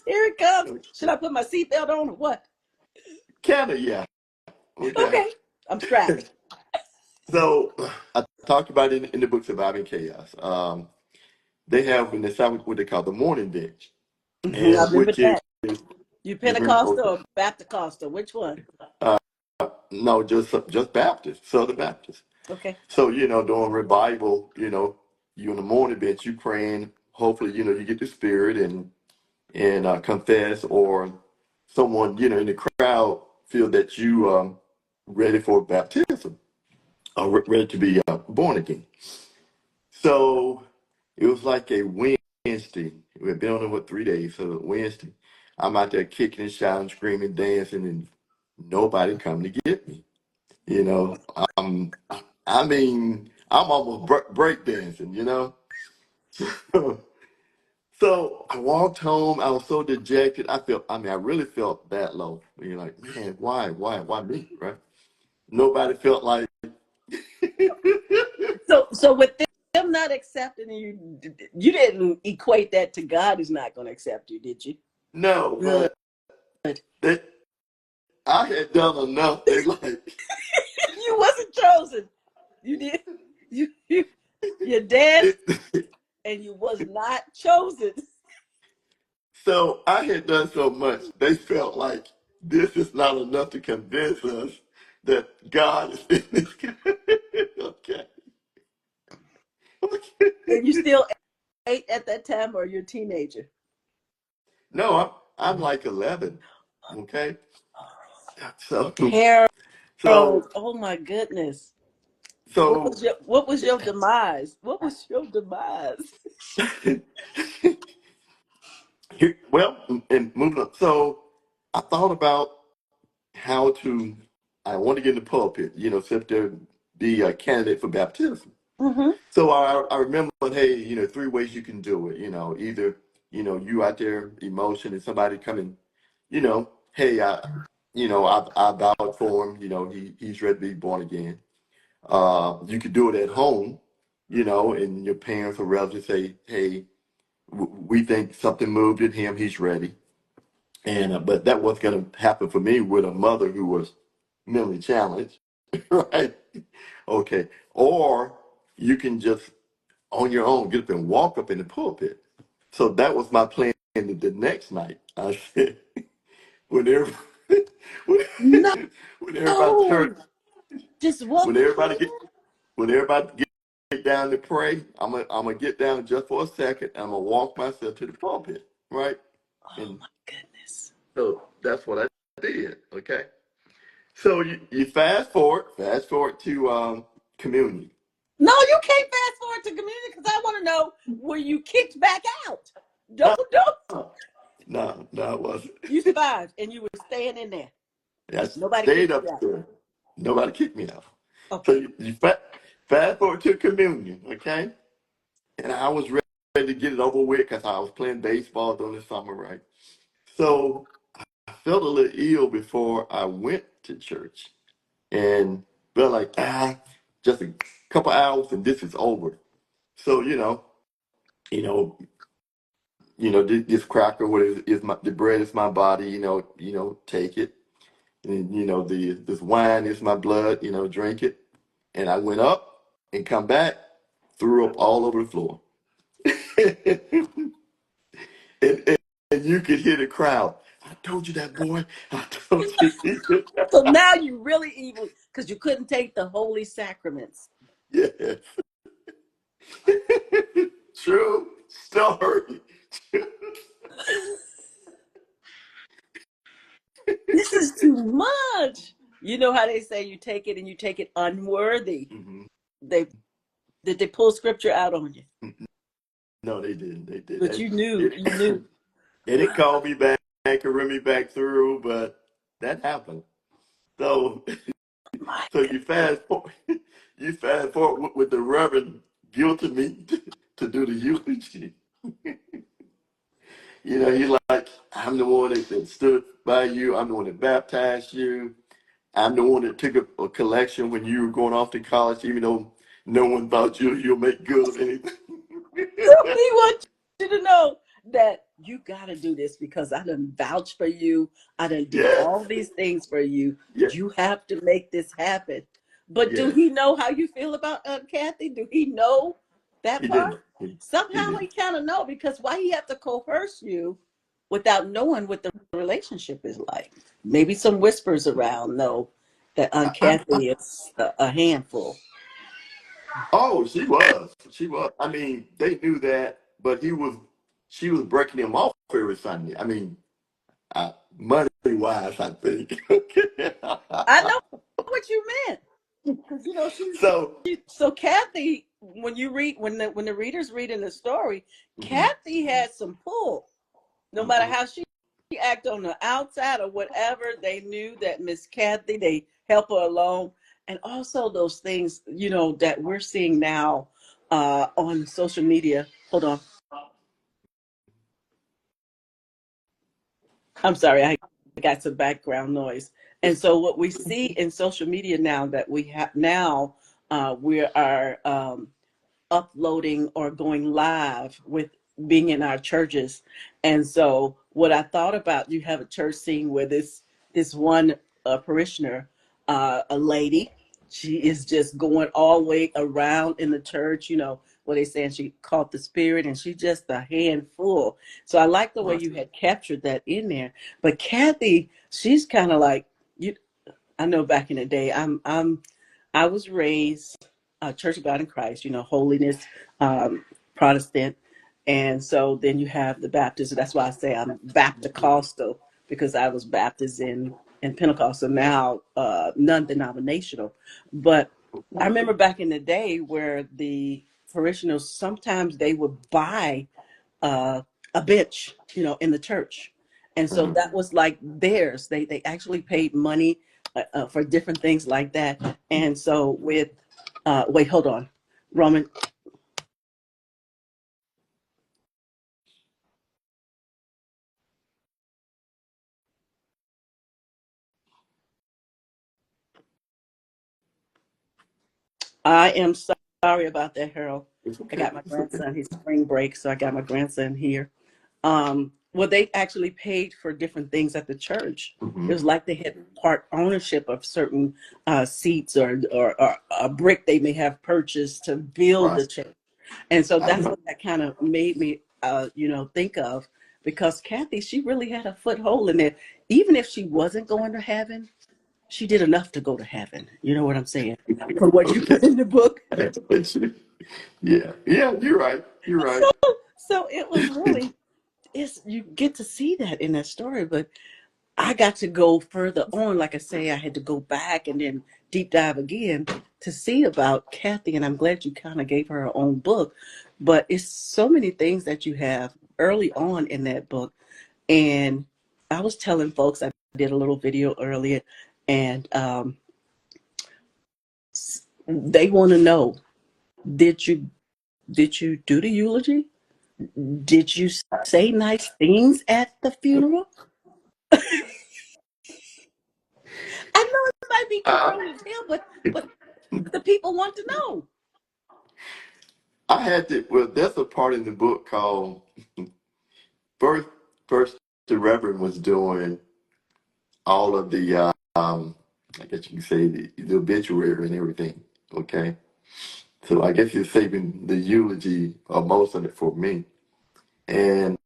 Here it comes. Should I put my seatbelt on or what? Kind of, yeah. Okay. Okay, I'm strapped. So I talked about it in the book Surviving Chaos. They have in the South what they call the morning bench, Mhm, I and remember which is that. You you remember, Pentecostal or Baptist? Which one? uh, no, just Baptist, Southern Baptist. Okay. So, during revival, you in the morning bench, you praying. Hopefully, you get the spirit and confess, or someone, in the crowd feel that you ready for baptism, or ready to be born again. So it was like a Wednesday. We've been on it for 3 days. So Wednesday, I'm out there kicking and shouting, screaming, dancing, and nobody come to get me. You know, I mean, I'm almost break dancing. So I walked home. I was so dejected. I really felt that low. You're like, man, why me, right? nobody felt like. So with them not accepting you, you didn't equate that to God is not going to accept you, did you? No, Good. but they, I had done enough. They like. You wasn't chosen. You did. You you danced It, and you was not chosen. so I had done so much. They felt like this is not enough to convince us that God is in this. Okay. And you Okay. still ate at that time, or you're a teenager? No, I'm like 11. Okay. So Harold, so oh my goodness. so What was your demise? What was your demise? well, and moving on. So I thought about how to. I want to get in the pulpit. Sit there, be a candidate for baptism. Mm-hmm. So I remember, hey, three ways you can do it. Either you out there emotion and somebody coming, hey, I vowed for him. He's ready to be born again. You could do it at home, and your parents or relatives say, hey, we think something moved in him. He's ready. And but that wasn't going to happen for me with a mother who was mentally challenged, right? Okay. Or you can just on your own get up and walk up in the pulpit. So that was my plan the next night. I said, when everybody, when, No, when everybody turn, just walk. when everybody get, when everybody get down to pray, I'm gonna get down just for a second. And I'm gonna walk myself to the pulpit, right? Oh And my goodness. so that's what I did. Okay. So you fast forward to communion. No, you can't fast forward to community because I want to know were you kicked back out? No, Don't. no, it wasn't. You survived and you were staying in there. I Nobody stayed kicked up you out. there. Nobody kicked me out. So Okay. you fast forward to communion, okay? And I was ready to get it over with because I was playing baseball during the summer, right? So I felt a little ill before I went to church and felt like, just a couple hours and this is over. So, you know, this cracker, what is my the bread is my body, take it. And this wine is my blood, drink it. And I went up and come back, threw up all over the floor. and, and, and you could hear the crowd. I told you that, boy. I told you. So now you really evil because you couldn't take the holy sacraments. Yeah. True story. This is too much. You know how they say you take it and you take it unworthy. Mhm. They did they pull scripture out on you, No, they didn't. They but didn't. you knew. It, You knew. it didn't call me back and run me back through, but that happened. So My So God. you fast forward with the Reverend guilting me to do the eulogy. He's like, I'm the one that stood by you. I'm the one that baptized you. I'm the one that took a collection when you were going off to college, even though no one thought you'll make good of anything. So he wants you to know that you got to do this because I done vouch for you. I done did Yes, all these things for you. yes, You have to make this happen. But do yes. he know how you feel about Kathy? Do he know that He part? didn't. He Somehow he didn't. kind of know because why he have to coerce you without knowing what the relationship is like? Maybe some whispers around know that I, Kathy is a handful. oh, she was. She was. I mean, they knew that, but she was breaking him off every Sunday. I mean, money wise, I think. I know what you meant. Because So, so Kathy, when you read when the readers read in the story, mhm, Kathy had some pull. No matter mhm. how she act on the outside or whatever, they knew that Miss Kathy, they help her along. And also those things, that we're seeing now on social media. Hold on. I'm sorry, I got some background noise. And so what we see in social media now that we have now, we are uploading or going live with being in our churches. And so what I thought about, you have a church scene where this one parishioner, a lady, she is just going all the way around in the church, what they saying, she caught the spirit and she just a handful. So I like the way you had captured that in there. But Kathy, she's kind of like you. I know back in the day, I was raised Church of God in Christ, holiness, Protestant, and so then you have the Baptist. That's why I say I'm Baptist-costal, because I was Baptist in Pentecostal, now non-denominational. But I remember back in the day where the parishioners sometimes they would buy uh, a bench, in the church. And so Mhm. that was like theirs. They actually paid money for different things like that. And so with, wait, hold on, Roman, I am sorry about that, Harold. It's I okay. got my It's okay. grandson, he's spring break, so I got my grandson here. Well, they actually paid for different things at the church. It Hmm. was like they had part ownership of certain seats or a brick they may have purchased to build the Right. church. And so I that's know. what that kind of made me, think of, because Kathy, she really had a foothold in there. Even if she wasn't going to heaven, she did enough to go to heaven. You know what I'm saying? From what you Okay. put in the book. Yeah. Yeah. You're right. You're right. So, so it was really, you get to see that in that story, but I got to go further on. Like I say, I had to go back and then deep dive again to see about Kathy. And I'm glad you kind of gave her her own book. But it's so many things that you have early on in that book. And I was telling folks, I did a little video earlier, and they want to know, did you did you do the eulogy? Did you say nice things at the funeral? I know it might be too Uh, early to tell, but the people want to know. I had to. Well, there's a part in the book called first. First, the Reverend was doing all of the. I guess you can say the obituary and everything. Okay, so I guess you're saving the eulogy or most of it for me. And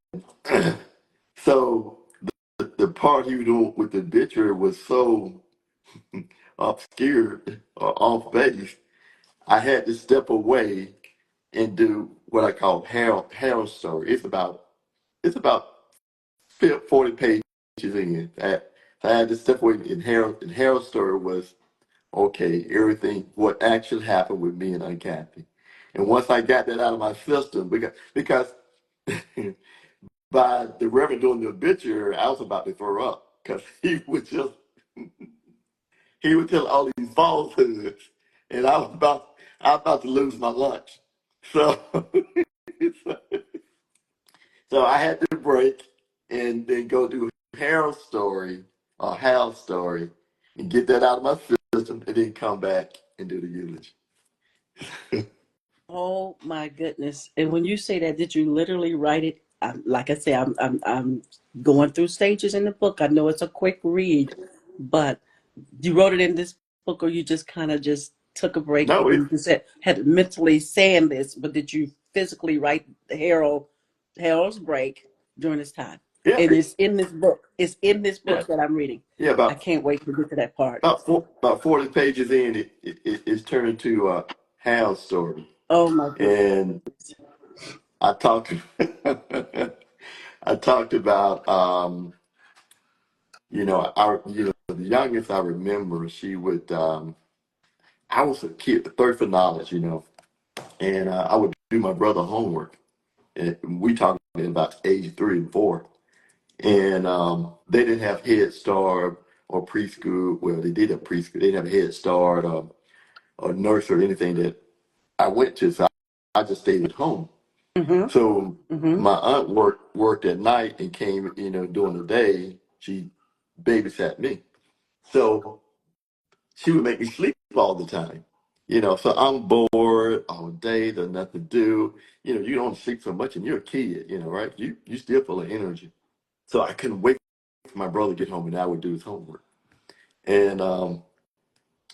so the part he was doing with the obituary was so obscure or off base. I had to step away and do what I call Harold story. It's about 40 pages in. I had to step away. And Harold's story was okay. Everything what actually happened with me and Uncappy. And once I got that out of my system, because by the Reverend doing the obituary, I was about to throw up because he would tell all these falsehoods, and I was about to lose my lunch. So so I had to break and then go do Harold's story or Hal's story and get that out of my system, and then come back and do the eulogy. Oh my goodness! And when you say that, did you literally write it? Like I say, I'm going through stages in the book. I know it's a quick read, but you wrote it in this book, or you just kind of just took a break No, and you said had mentally saying this, but did you physically write Harold's break during this time? yeah, And it's in this book. It's in this yeah, book that I'm reading. yeah. I can't wait to get to that part. About 40 pages in, it's turned to Hal's story, Oh my goodness. and I talked. I talked about the youngest I remember. She would I was a kid, the thirst for knowledge, and I would do my brother homework. And we talking about age 3 and 4, and they didn't have Head Start or preschool. Well, they did have preschool. They didn't have Head Start or nursery or anything that I went to, so I just stayed at home. Mm-hmm. So Mm-hmm. my aunt worked at night and came, during the day. She babysat me. So she would make me sleep all the time. So I'm bored all day, there's nothing to do. You don't sleep so much and you're a kid, right? You still full of energy. So I couldn't wait for my brother to get home and I would do his homework. And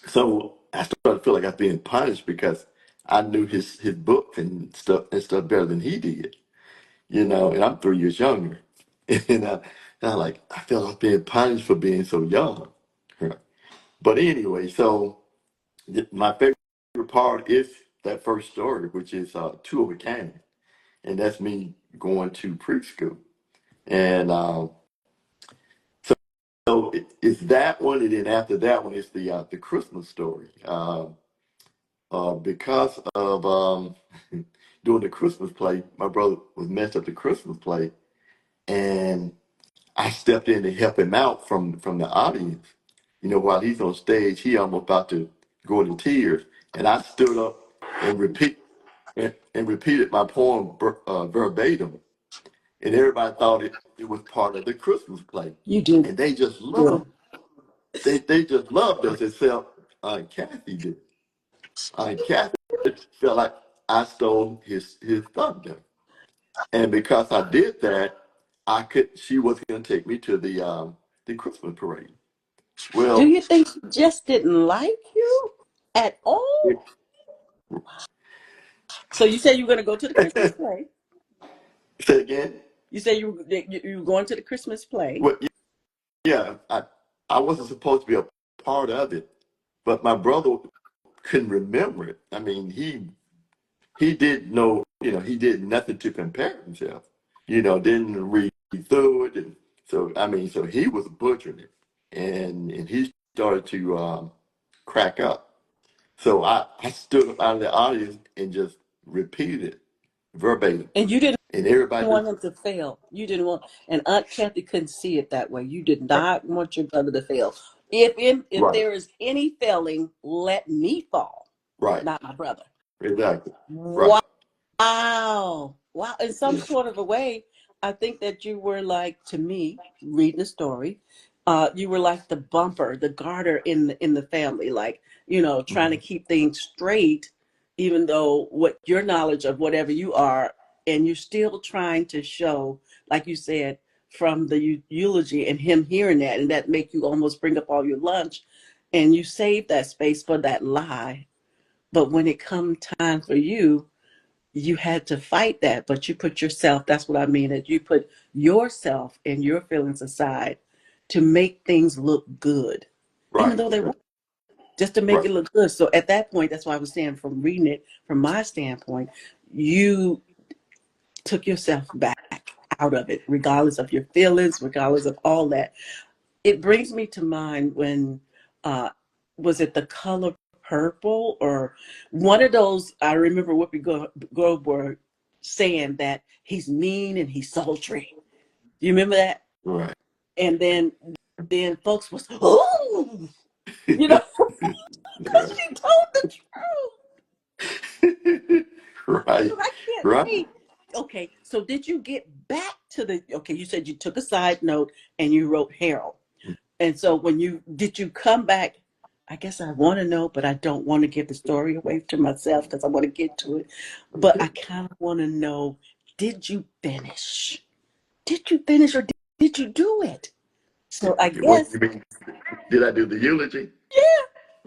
so I started to feel like I was being punished because I knew his books and stuff better than he did, and I'm 3 years younger. And I feel like I was being punished for being so young. Right. But anyway, so my favorite part is that first story, which is two of a kind, and that's me going to preschool. And so it's that one, and then after that one is the Christmas story. Because of doing the Christmas play, my brother was messed up the Christmas play, and I stepped in to help him out from the audience. While he's on stage, he almost about to go into tears, and I stood up and repeated my poem verbatim, and everybody thought it was part of the Christmas play, You did and they just good. loved they just loved us, except Kathy did. Kathy felt like I stole his thunder, and because I did that, she was going to take me to the Christmas parade. Do Well, you think she just didn't like you at all? So you said you were going to go to the Christmas say play. it again. You said you were going to the Christmas play. Well, yeah, I wasn't supposed to be a part of it, but my brother couldn't remember it. I mean, he didn't know, he did nothing to compare himself. Didn't read through it, and so he was butchering it, and he started to crack up. So I stood up out of the audience and just repeated it verbatim, And you didn't and everybody want just him to fail. You didn't want, and Aunt Kathy couldn't see it that way. You did not want your brother to fail. If right, there is any failing, let me fall, right, not my brother. exactly, right, Wow. Wow. Wow. In some sort of a way, I think that you were like, to me, reading the story, you were like the bumper, the garter in the family, like, trying to Mhm. keep things straight, even though what your knowledge of whatever you are, and you're still trying to show, like you said, from the eulogy and him hearing that, and that make you almost bring up all your lunch, and you save that space for that lie. But when it come time for you, you had to fight that, but you put yourself, that's what I mean, that you put yourself and your feelings aside to make things look good, even right, though they weren't, just to make right, it look good. So at that point, that's why I was saying, from reading it from my standpoint, you took yourself back out of it, regardless of your feelings, regardless of all that. It brings me to mind when, uh, was it The Color Purple, or one of those? I remember Whoopi Goldberg saying that he's mean and he's sultry. Do you remember that? right, And then folks was, oh, you know, because right, she told the truth. right, Because I can't right. see. Okay, so did you get back to the? Okay, you said you took a side note and you wrote Harold. And so when did you come back? I guess I want to know, but I don't want to give the story away to myself because I want to get to it. But I Okay. kind of want to know, did you finish? Did you finish, or did you do it? So I What guess, you mean? Did I do the eulogy? yeah,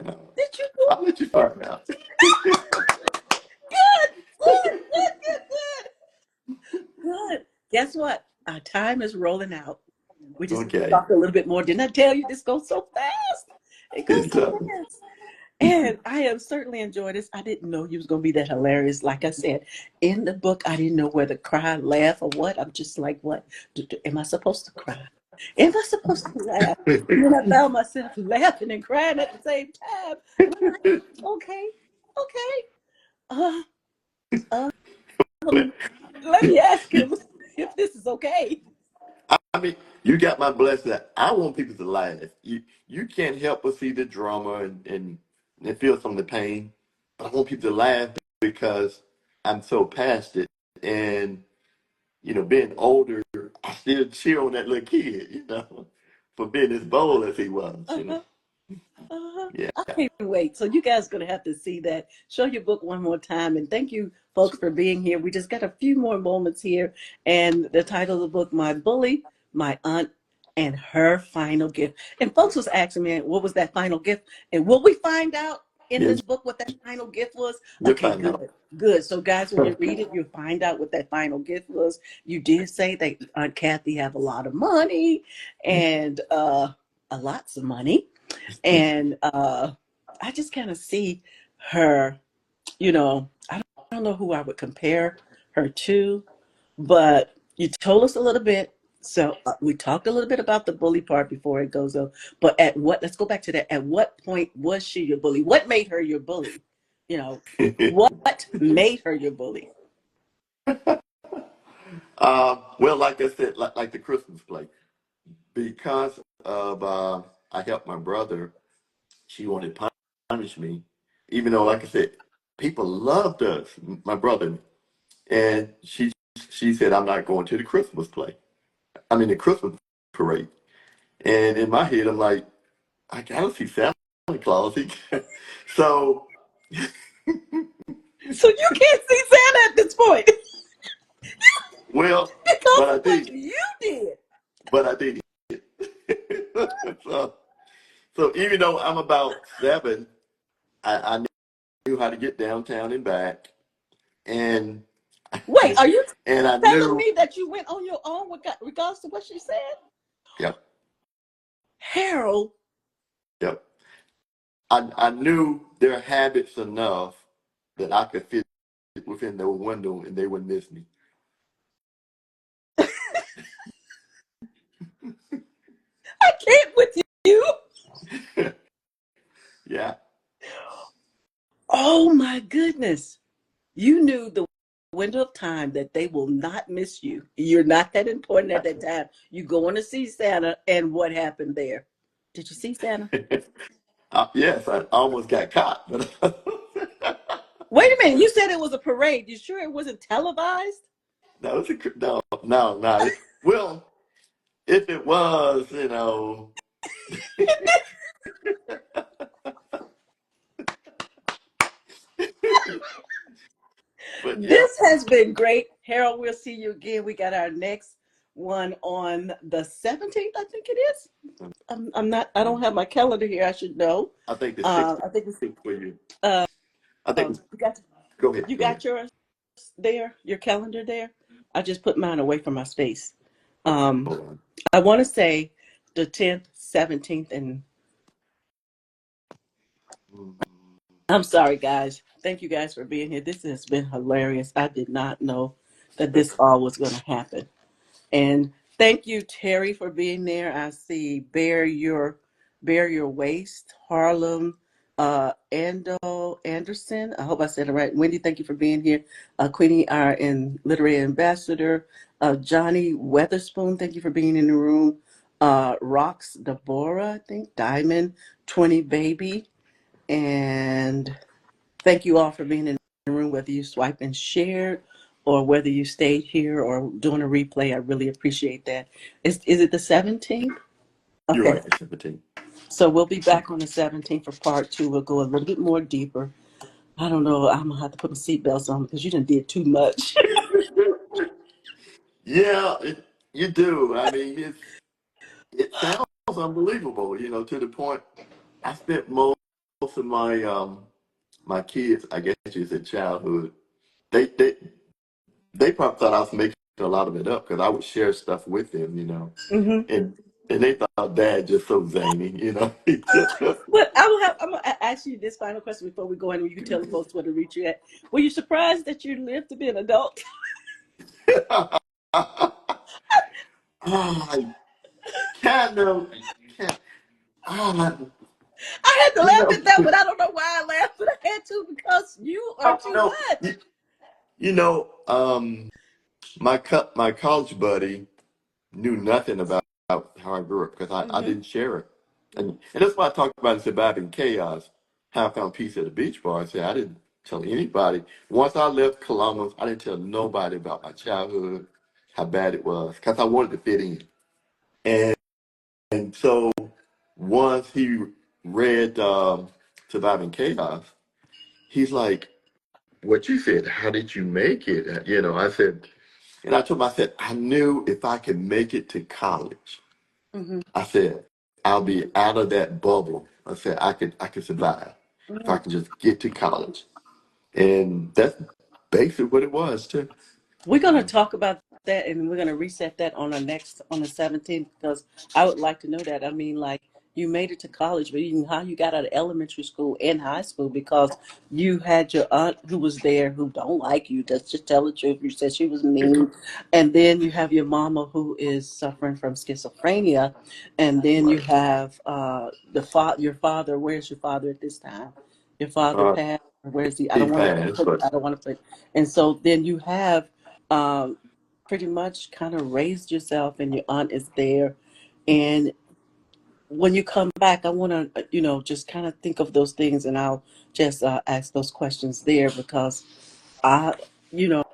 Uh, did you do I'll let you find out. it? Good, good, good, good, good, good. Guess what? Our time is rolling out. We just Okay. talked a little bit more. Didn't I tell you this goes so fast? It goes It's so fast. And I have certainly enjoyed this. I didn't know you was gonna be that hilarious. Like I said, in the book, I didn't know whether cry, laugh, or what. I'm just like, what? Am I supposed to cry? Am I supposed to laugh? And then I found myself laughing and crying at the same time. And I'm like, okay, okay. Uh, um, let me ask him if this is okay. I mean, you got my blessing. I want people to laugh. You can't help but see the drama and feel some of the pain. But I want people to laugh because I'm so past it. And being older, I still cheer on that little kid. for being as bold as he was, you know. Uh-huh. Uh-huh. Yeah. I can't wait. So you guys are going to have to see that. Show your book one more time. And thank you, folks, for being here. We just got a few more moments here. And the title of the book, My Bully, My Aunt, and Her Final Gift. And folks was asking me, what was that final gift? And will we find out in Yeah, this book what that final gift was? you'll Okay, find out. good. Good. So guys, when you read it, you'll find out what that final gift was. You did say that Aunt Kathy have a lot of money and a lots of money. And I just kind of see her, I don't know who I would compare her to, but you told us a little bit. So we talked a little bit about the bully part before it goes on. But let's go back to that. At what point was she your bully? What made her your bully? You know, what made her your bully? Well, like I said, like the Christmas play, because of I helped my brother. She wanted to punish me, even though, like I said, people loved us, my brother, and she said, "I'm not going to the Christmas play. I mean, the Christmas parade." And in my head, I'm like, I gotta see Santa Claus. So, So you can't see Santa at this point well, because but of I what did, you did. but I did. so, so even though I'm about 7, I knew how to get downtown and back, and Wait, are you and I telling knew, me that you went on your own regards to what she said? yep, Harold, yep. I knew their habits enough that I could fit within their window and they wouldn't miss me. I can't with you. Yeah. Oh my goodness. You knew the window of time that they will not miss you. You're not that important at that time. You going to see Santa, and what happened there? Did you see Santa? Yes, I almost got caught, but Wait a minute. You said it was a parade. You sure it wasn't televised? no, no. Well, if it was, but yeah, This has been great. Harold, we'll see you again. We got our next one on the 17th, I think it is. I'm not, I don't have my calendar here. I should know. I think the sixth I think it's, for you. uh, I think. you got, Go ahead. you Go ahead. got yours there, your calendar there. I just put mine away from my space. Okay, Um, hold on. I want to say the 10th, 17th, and I'm sorry, guys. Thank you guys for being here. This has been hilarious. I did not know that this all was going to happen. And thank you, Terry, for being there. I see Bear Your Waist, Harlem, Ando Anderson. I hope I said it right. Wendy, thank you for being here. Queenie, our literary ambassador. Johnny Weatherspoon, thank you for being in the room. Rox Deborah, I think. Diamond, 20 Baby. And thank you all for being in the room, whether you swipe and shared or whether you stayed here or doing a replay. I really appreciate that. Is it the 17th? You're Okay. right. It's 17. So we'll be back on the 17th for part 2. We'll go a little bit more deeper. I don't know. I'm going to have to put my seatbelts on because you done did too much. Yeah, you do. I mean, it sounds unbelievable, to the point I spent most of my kids, I guess you said childhood. They they they probably thought I was making a lot of it up because I would share stuff with them. hmm And they thought Dad just so zany. He just But I'm going to ask you this final question before we go in and you can tell the folks where to reach you at. Were you surprised that you lived to be an adult? I kind of can't. Ah, I had to you laugh know, at that, but I don't know why I laughed, but I had to because you are I too know, much. you know, my college buddy knew nothing about how I grew up because I hmm didn't share it. And that's why I talked about in Surviving Chaos, how I found peace at the beach bar. I said I didn't tell anybody. Once I left Columbus, I didn't tell nobody about my childhood, how bad it was, because I wanted to fit in. And So once he read Surviving Chaos, he's like, what you said, how did you make it? I said, and I told him, I said, I knew if I could make it to college, Mm-hmm. I said, I'll be out of that bubble. I said, I could survive if I Mm. can just get to college. And that's basically what it was too. We're going to Yeah. talk about that, and we're going to reset that on on the 17th, because I would like to know that. I mean, like, you made it to college, but even how you got out of elementary school and high school, because you had your aunt who was there who don't like you. Just tell the truth. You said she was mean. And then you have your mama who is suffering from schizophrenia. And then you Right. have your father. Where's your father at this time? Your father Uh, passed. Where's he? I he don't want to passed, put, but I don't want to put. And so then you have um, pretty much kind of raised yourself, and your aunt is there. And when you come back, I want to, just kind of think of those things, and I'll just ask those questions there, because I, you know,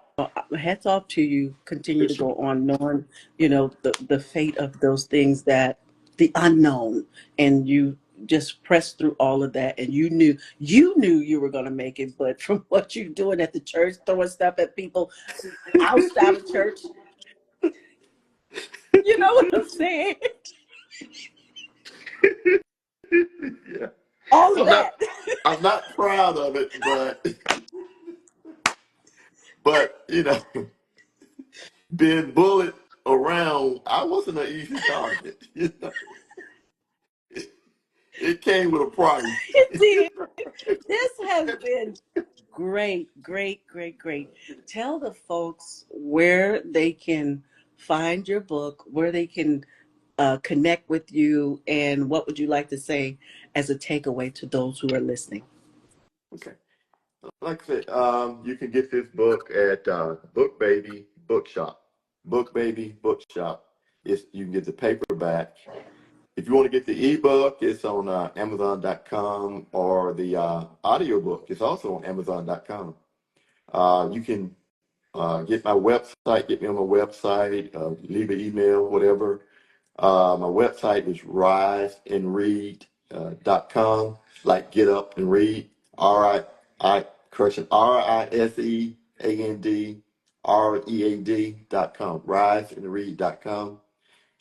hats off to you. Continue to go on, knowing, the fate of those things, that the unknown, and you just pressed through all of that, and you knew you were going to make it. But from what you're doing at the church, throwing stuff at people outside of church, you know what I'm saying? yeah, All of I'm not that. I'm not proud of it, but being bullied around, I wasn't an easy target. It came with a price. It did. This has been great, great, great, great. Tell the folks where they can find your book, where they can connect with you, and what would you like to say as a takeaway to those who are listening? Okay. Like I said, you can get this book at Book Baby Bookshop. Book Baby Bookshop. You can get the paperback. If you want to get the ebook, it's on Amazon.com, or the audiobook is also on Amazon.com. You can get my website, get me on my website, leave an email, whatever. My website is riseandread.com, like get up and read. riseandread.com, riseandread.com.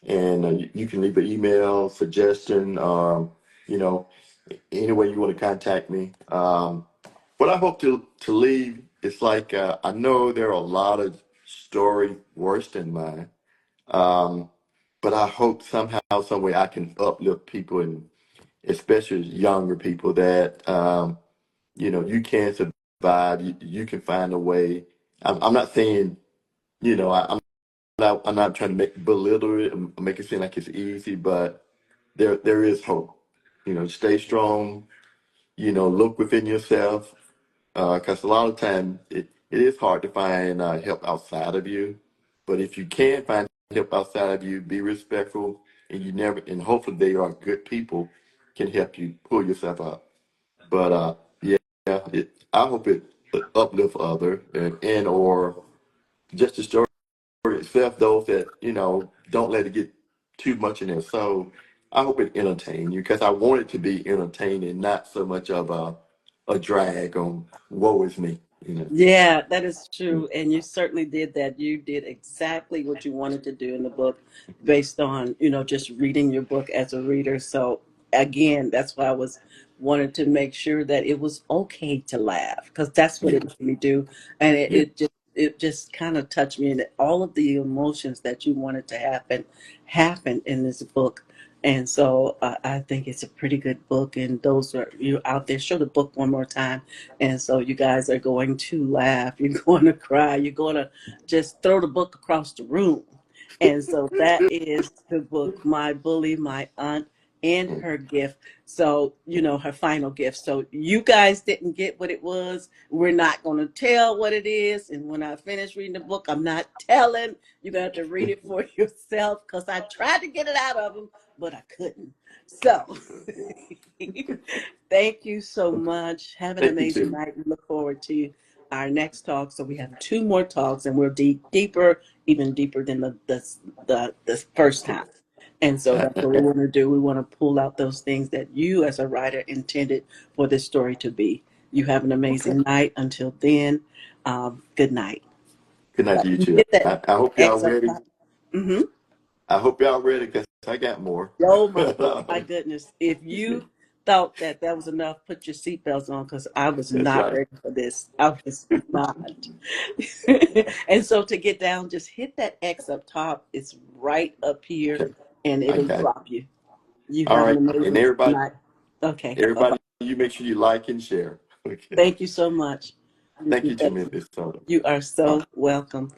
And you can leave an email, suggestion, you know, any way you want to contact me. What I hope to leave is like, I know there are a lot of stories worse than mine. Um, but I hope somehow, some way I can uplift people, and especially younger people, that you can survive. You can find a way. I'm not saying, I'm not trying to belittle it and make it seem like it's easy, but there is hope. Stay strong. Look within yourself, because a lot of time it is hard to find help outside of you. But if you can find help outside of you, be respectful, and hopefully they are good people, can help you pull yourself up. But yeah, I hope it uplift other, and or just the story itself, those that don't let it get too much in there. So I hope it entertain you, because I want it to be entertaining, not so much of a drag on woe is me. Yeah, that is true. And you certainly did that. You did exactly what you wanted to do in the book, based on, just reading your book as a reader. So again, that's why I was wanted to make sure that it was okay to laugh, because that's what Yeah, it made me do. And it, yeah, it just kind of touched me, and all of the emotions that you wanted to happen in this book. And so I think it's a pretty good book. And those are you out there, show the book one more time. And so you guys are going to laugh, you're going to cry, you're going to just throw the book across the room. And so that is the book, My Bully, My Aunt, and Her Gift. So, her final gift. So you guys didn't get what it was. We're not going to tell what it is. And when I finish reading the book, I'm not telling. You're going to have to read it for yourself, because I tried to get it out of them, but I couldn't. So thank you so much. Have an thank you amazing too. night. We look forward to our next talk. So we have two more talks, and we're deeper, even deeper than the first time. And so that's what we want to do. We want to pull out those things that you, as a writer, intended for this story to be. You have an Okay. amazing night. Until then, good night. Good night to you too. Hit that I hope y'all X up ready. top. Mm-hmm. I hope y'all ready because I got more. Oh my goodness. If you thought that that was enough, put your seatbelts on because I was That's not right. ready for this. I was not. And so to get down, just hit that X up top. It's right up here Okay. and I it'll got it. drop you. You All have an right. And amazing everybody, night. Okay. Bye-bye. everybody, you make sure you like and share. Okay. Thank you so much. Thank you too, Thank you. Memphis. All You are so right. welcome.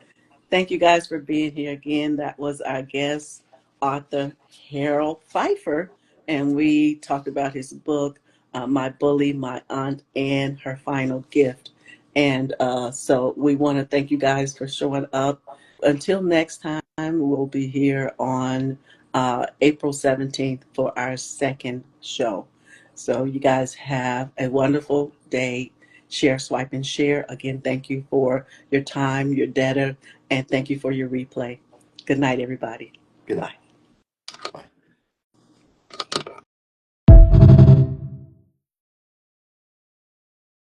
Thank you guys for being here again. That was our guest, author Harold Phifer, and we talked about his book, My Bully, My Aunt, and Her Final Gift. And so we want to thank you guys for showing up. Until next time, we'll be here on April 17th for our second show. So you guys have a wonderful day. Share, swipe, and share. Again, thank you for your time, your data, and thank you for your replay. Good night, everybody. Good night. Bye.